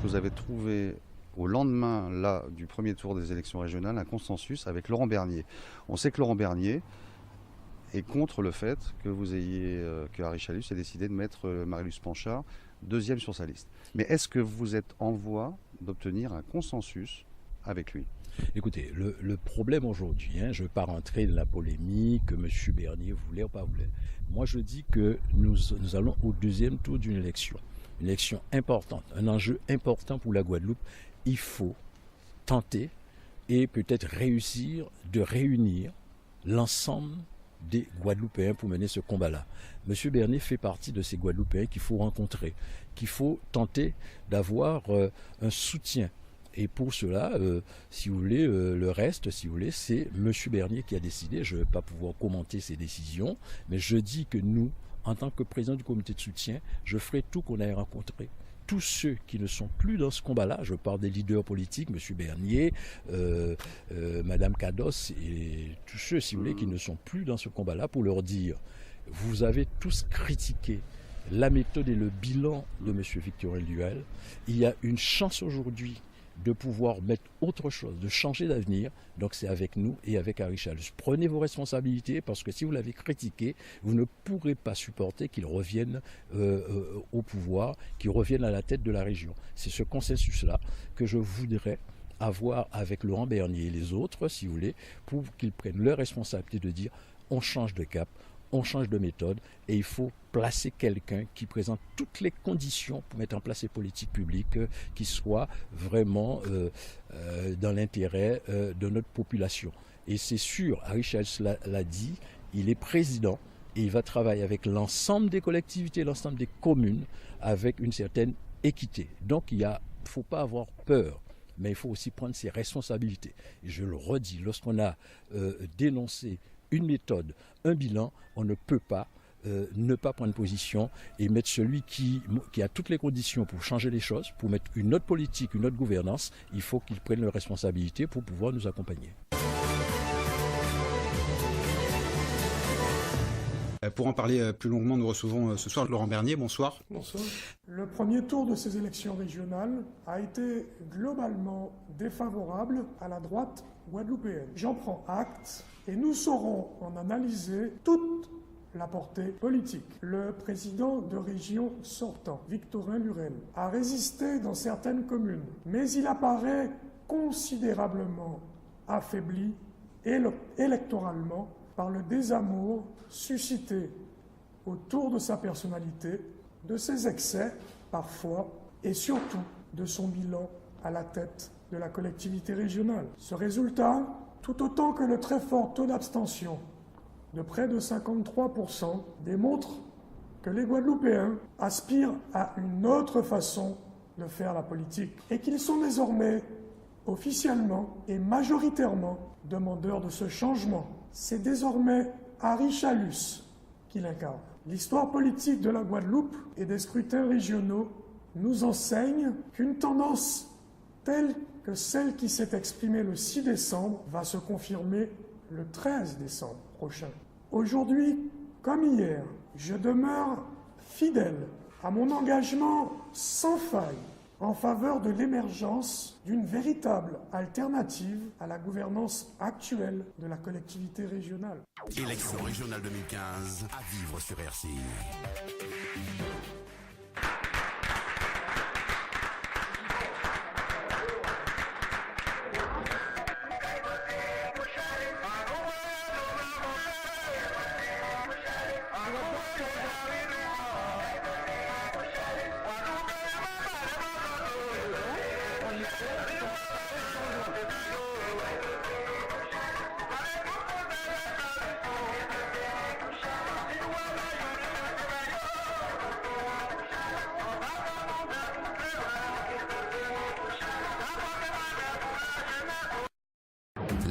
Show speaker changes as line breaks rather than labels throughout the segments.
vous avez trouvé au lendemain là, du premier tour des élections régionales un consensus avec Laurent Bernier. On sait que Laurent Bernier est contre le fait que que Harry Chalus ait décidé de mettre Marie-Luce Panchard deuxième sur sa liste. Mais est-ce que vous êtes en voie d'obtenir un consensus avec lui?
Écoutez, le problème aujourd'hui, je ne vais pas rentrer dans la polémique que M. Bernier voulait ou pas voulait. Moi, je dis que nous allons au deuxième tour d'une élection. Une élection importante, un enjeu important pour la Guadeloupe. Il faut tenter et peut-être réussir de réunir l'ensemble des Guadeloupéens pour mener ce combat-là. M. Bernier fait partie de ces Guadeloupéens qu'il faut rencontrer, qu'il faut tenter d'avoir un soutien. Et pour cela, si vous voulez, le reste, si vous voulez, c'est M. Bernier qui a décidé. Je ne vais pas pouvoir commenter ses décisions, mais je dis que nous, en tant que président du comité de soutien, je ferai tout qu'on aille rencontrer. Tous ceux qui ne sont plus dans ce combat-là, je parle des leaders politiques, M. Bernier, Mme Kados, et tous ceux, si vous voulez, qui ne sont plus dans ce combat-là, pour leur dire, vous avez tous critiqué la méthode et le bilan de M. Victorin Luel. Il y a une chance aujourd'hui de pouvoir mettre autre chose, de changer d'avenir. Donc c'est avec nous et avec Harry Chalus. Prenez vos responsabilités parce que si vous l'avez critiqué, vous ne pourrez pas supporter qu'il revienne au pouvoir, qu'il revienne à la tête de la région. C'est ce consensus-là que je voudrais avoir avec Laurent Bernier et les autres, si vous voulez, pour qu'ils prennent leur responsabilité de dire on change de cap, on change de méthode et il faut placer quelqu'un qui présente toutes les conditions pour mettre en place ces politiques publiques qui soient vraiment dans l'intérêt de notre population. Et c'est sûr, Harry Chalus l'a dit, il est président et il va travailler avec l'ensemble des collectivités, l'ensemble des communes avec une certaine équité. Donc il ne faut pas avoir peur. Mais il faut aussi prendre ses responsabilités. Et je le redis, lorsqu'on a dénoncé une méthode, un bilan, on ne peut pas ne pas prendre position et mettre celui qui a toutes les conditions pour changer les choses, pour mettre une autre politique, une autre gouvernance. Il faut qu'ils prennent leurs responsabilités pour pouvoir nous accompagner.
Pour en parler plus longuement, nous recevons ce soir Laurent Bernier. Bonsoir.
Bonsoir. Le premier tour de ces élections régionales a été globalement défavorable à la droite guadeloupéenne. J'en prends acte et nous saurons en analyser toute la portée politique. Le président de région sortant, Victorin Lurel, a résisté dans certaines communes, mais il apparaît considérablement affaibli électoralement par le désamour suscité autour de sa personnalité, de ses excès parfois, et surtout de son bilan à la tête de la collectivité régionale. Ce résultat, tout autant que le très fort taux d'abstention de près de 53%, démontre que les Guadeloupéens aspirent à une autre façon de faire la politique et qu'ils sont désormais officiellement et majoritairement demandeurs de ce changement. C'est désormais Harry Chalus qui l'incarne. L'histoire politique de la Guadeloupe et des scrutins régionaux nous enseigne qu'une tendance telle que celle qui s'est exprimée le 6 décembre va se confirmer le 13 décembre prochain. Aujourd'hui, comme hier, je demeure fidèle à mon engagement sans faille en faveur de l'émergence d'une véritable alternative à la gouvernance actuelle de la collectivité régionale.
Élection régionale 2015, à vivre sur RCI.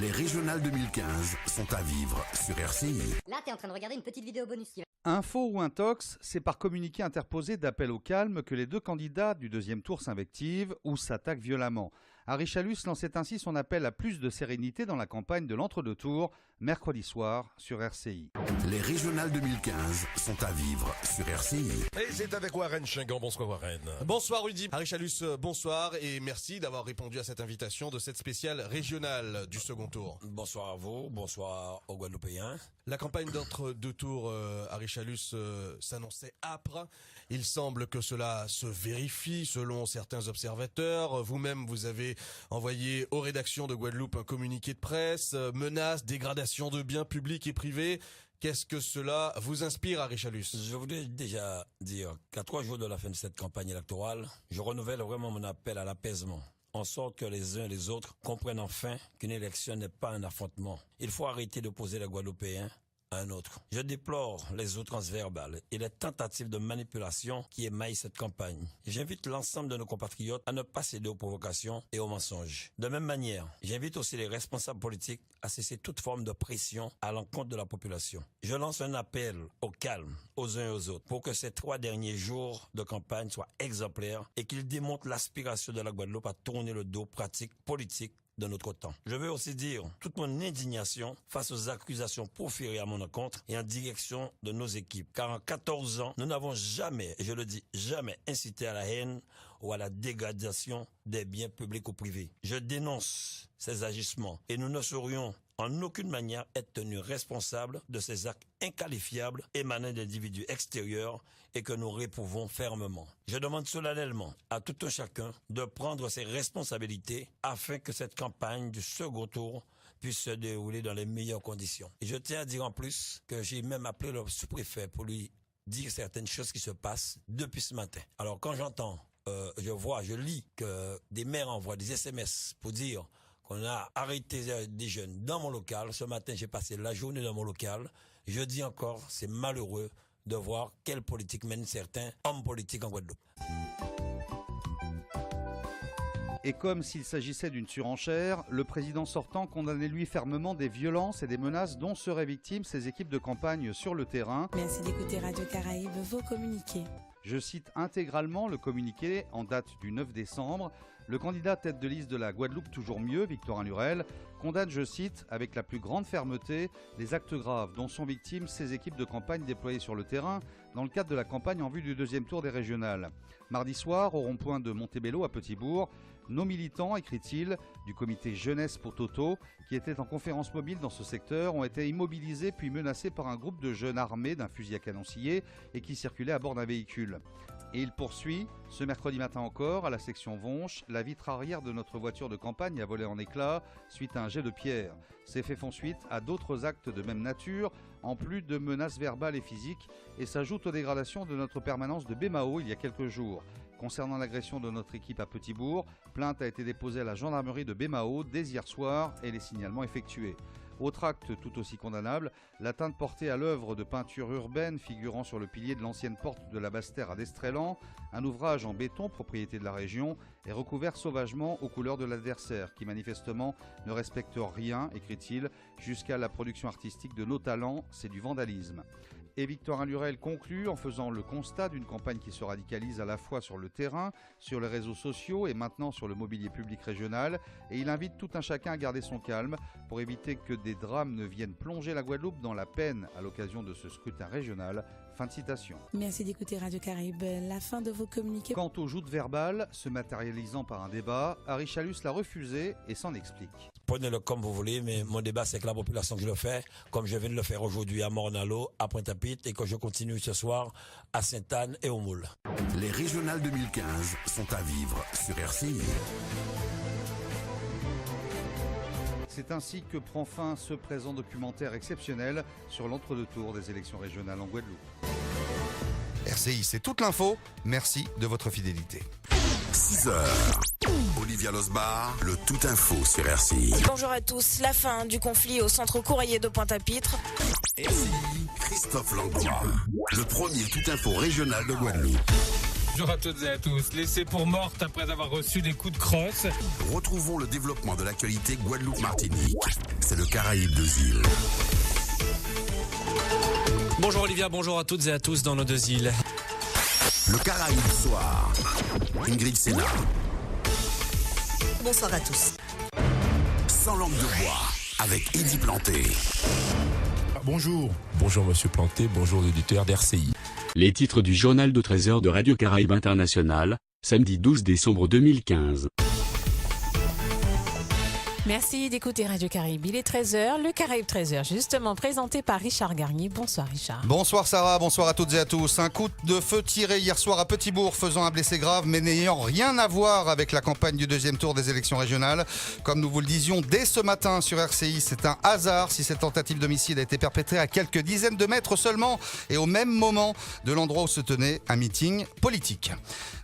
Les régionales 2015 sont à vivre sur RCI.
Là, t'es en train de regarder une petite vidéo bonus.
Info ou intox, c'est par communiqué interposé d'appel au calme que les deux candidats du deuxième tour s'invectivent ou s'attaquent violemment. Harry Chalus lançait ainsi son appel à plus de sérénité dans la campagne de l'entre-deux tours, mercredi soir sur RCI.
Les régionales 2015 sont à vivre sur RCI.
Et c'est avec Warren Chingan. Bonsoir Warren.
Bonsoir Rudy. Harry Chalus, bonsoir et merci d'avoir répondu à cette invitation de cette spéciale régionale du second tour.
Bonsoir à vous, bonsoir aux Guadeloupéens.
La campagne d'entre-deux tours, Harry Chalus, s'annonçait âpre. Il semble que cela se vérifie selon certains observateurs. Vous-même, vous avez envoyé aux rédactions de Guadeloupe un communiqué de presse, menaces, dégradation de biens publics et privés. Qu'est-ce que cela vous inspire, Harry Chalus?
Je voudrais déjà dire qu'à 3 jours de la fin de cette campagne électorale, je renouvelle vraiment mon appel à l'apaisement, en sorte que les uns et les autres comprennent enfin qu'une élection n'est pas un affrontement. Il faut arrêter d'opposer les Guadeloupéens à un autre. Je déplore les outrances verbales et les tentatives de manipulation qui émaillent cette campagne. J'invite l'ensemble de nos compatriotes à ne pas céder aux provocations et aux mensonges. De même manière, j'invite aussi les responsables politiques à cesser toute forme de pression à l'encontre de la population. Je lance un appel au calme, aux uns et aux autres, pour que ces 3 derniers jours de campagne soient exemplaires et qu'ils démontrent l'aspiration de la Guadeloupe à tourner le dos pratique, politique, de notre temps. Je veux aussi dire toute mon indignation face aux accusations proférées à mon encontre et en direction de nos équipes. Car en 14 ans, nous n'avons jamais, et je le dis, jamais incité à la haine ou à la dégradation des biens publics ou privés. Je dénonce ces agissements et nous ne saurions en aucune manière être tenus responsables de ces actes inqualifiables émanant d'individus extérieurs et que nous réprouvons fermement. Je demande solennellement à tout un chacun de prendre ses responsabilités afin que cette campagne du second tour puisse se dérouler dans les meilleures conditions. Et je tiens à dire en plus que j'ai même appelé le sous-préfet pour lui dire certaines choses qui se passent depuis ce matin. Alors quand j'entends, je lis que des maires envoient des SMS pour dire qu'on a arrêté des jeunes dans mon local. Ce matin, j'ai passé la journée dans mon local. Je dis encore, c'est malheureux de voir quelle politique mènent certains hommes politiques en Guadeloupe.
Et comme s'il s'agissait d'une surenchère, le président sortant condamnait lui fermement des violences et des menaces dont seraient victimes ses équipes de campagne sur le terrain.
Merci d'écouter Radio Caraïbes, vos communiqués.
Je cite intégralement le communiqué en date du 9 décembre. Le candidat tête de liste de la Guadeloupe Toujours Mieux, Victorin Lurel, condamne, je cite, avec la plus grande fermeté, les actes graves dont sont victimes ces équipes de campagne déployées sur le terrain dans le cadre de la campagne en vue du deuxième tour des régionales. Mardi soir, au rond-point de Montebello à Petit-Bourg, nos militants, écrit-il, du comité Jeunesse pour Toto, qui étaient en conférence mobile dans ce secteur, ont été immobilisés puis menacés par un groupe de jeunes armés d'un fusil à canon scié et qui circulaient à bord d'un véhicule. Et il poursuit, ce mercredi matin encore, à la section Vonche, la vitre arrière de notre voiture de campagne a volé en éclats suite à un jet de pierre. Ces faits font suite à d'autres actes de même nature, en plus de menaces verbales et physiques, et s'ajoutent aux dégradations de notre permanence de Bémao il y a quelques jours. Concernant l'agression de notre équipe à Petit-Bourg, plainte a été déposée à la gendarmerie de Bémao dès hier soir et les signalements effectués. Autre acte tout aussi condamnable, l'atteinte portée à l'œuvre de peinture urbaine figurant sur le pilier de l'ancienne porte de la Basse-Terre à Destrélan, un ouvrage en béton propriété de la région est recouvert sauvagement aux couleurs de l'adversaire qui manifestement ne respecte rien, écrit-il, jusqu'à la production artistique de nos talents, c'est du vandalisme. Et Victorin Lurel conclut en faisant le constat d'une campagne qui se radicalise à la fois sur le terrain, sur les réseaux sociaux et maintenant sur le mobilier public régional. Et il invite tout un chacun à garder son calme pour éviter que des drames ne viennent plonger la Guadeloupe dans la peine à l'occasion de ce scrutin régional. Fin de citation.
Merci d'écouter Radio Caraïbes. La fin de vos communiqués.
Quant aux joutes verbales, se matérialisant par un débat, Harry Chalus l'a refusé et s'en explique.
Prenez-le comme vous voulez, mais mon débat, c'est que la population que je le fais, comme je viens de le faire aujourd'hui à Morne-à-l'Eau, à Pointe-à-Pitre, et que je continue ce soir à Sainte-Anne et au Moule.
Les régionales 2015 sont à vivre sur RCI.
C'est ainsi que prend fin ce présent documentaire exceptionnel sur l'entre-deux tours des élections régionales en Guadeloupe.
RCI, c'est toute l'info. Merci de votre fidélité.
6h. Olivia Losbar, le tout info sur RCI.
Bonjour à tous. La fin du conflit au centre courrier de Pointe-à-Pitre.
RCI, Christophe Langlois, le premier tout info régional de Guadeloupe.
Bonjour à toutes et à tous. Laissée pour morte après avoir reçu des coups de crosse.
Retrouvons le développement de l'actualité Guadeloupe-Martinique. C'est le Caraïbe de îles.
Bonjour Olivia, bonjour à toutes et à tous dans nos deux îles.
Le Caraïbe soir. Ingrid Sénat.
bonsoir à tous.
Sans langue de bois, avec Eddy Planté.
Bonjour. Bonjour Monsieur Planté, bonjour auditeurs d'RCI.
Les titres du journal de 13h de Radio Caraïbe International, samedi 12 décembre 2015.
Merci d'écouter Radio Caraïbe. Il est 13h, le Caraïbe 13h, justement présenté par Richard Garnier. Bonsoir Richard.
Bonsoir Sarah, bonsoir à toutes et à tous. Un coup de feu tiré hier soir à Petit-Bourg faisant un blessé grave mais n'ayant rien à voir avec la campagne du deuxième tour des élections régionales. Comme nous vous le disions dès ce matin sur RCI, c'est un hasard si cette tentative d'homicide a été perpétrée à quelques dizaines de mètres seulement et au même moment de l'endroit où se tenait un meeting politique.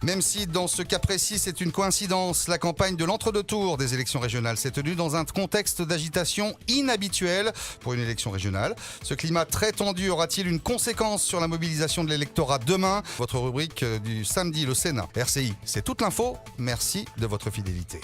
Même si dans ce cas précis c'est une coïncidence, la campagne de l'entre-deux tours des élections régionales s'est tenue dans un contexte d'agitation inhabituel pour une élection régionale. Ce climat très tendu aura-t-il une conséquence sur la mobilisation de l'électorat demain? Votre rubrique du samedi, le Sénat. RCI, c'est toute l'info. Merci de votre fidélité.